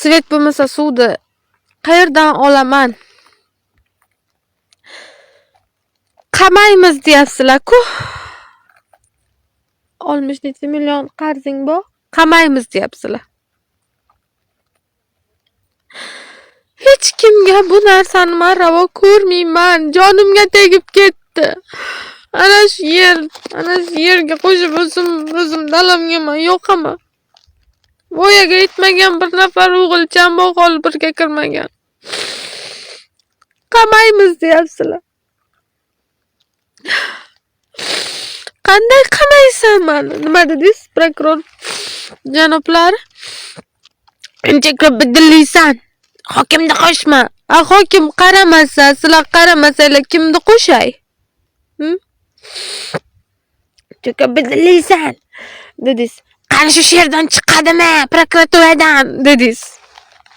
Svet bo'lmasa suvni qayerdan olaman? Qamaymiz deyapsizlar-ku. 60 million qarzing bor. Qamaymiz deyapsizlar. Hech kimga bu narsani men ravo ko'rmayman. Jonimga tegib ketdi. Ana shu yerga qo'shib o'zim dalamga men yo'qaman. Voyaga yetmagan bir nafar o'g'ilcham bor, hol birga kirmagan. Qamaymiz deyapsizlar. Qanday qamaysan meni? Nima dedingiz, prokuror janoblar? Uncha ko'p bidillaysan. Hokimni qo'shma. Hokim qaramasa, sizlar qaramasanglar kimni qo'shay? Uncha ko'p bidillaysan dedingiz. Qani shu yerdan chiqadimi? Prokuraturadan dedingiz.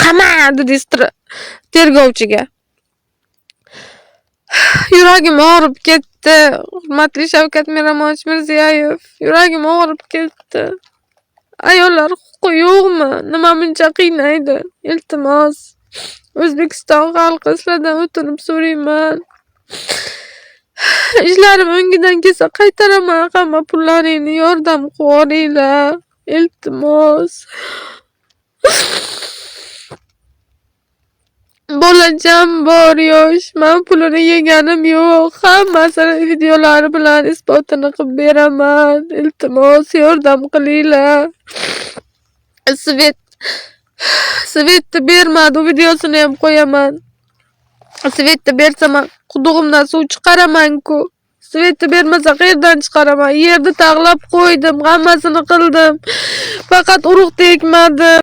Qama dedingiz tergovchiga. Yuragim og'rib ketdi. Hurmatli Shavkat Mirziyoyev, yuragim og'rib ketdi. Ayollar huquqi yo'qmi? Nima buncha qiynaydi? Iltimos, O'zbekiston xalqi sizlardan o'tinib so'rayman. Ishlarim o'ngidan kelsa qaytaraman hamma pullaringni, yordam qilaveringlar. Iltimos. Bo'lajam bor yosh, men pulini yeganim yo'q. Hammasini videolari bilan isbotini qilib beraman. Iltimos, yordam qilinglar. Svetni bermadi, videosini ham qo'yaman. Svetni bersa men qudug'imdan suv chiqaraman-ku. Svetni bermasa qayerdan chiqaraman? Yerni taglab qo'ydim, hammasini qildim. Faqat urug' tegmadi.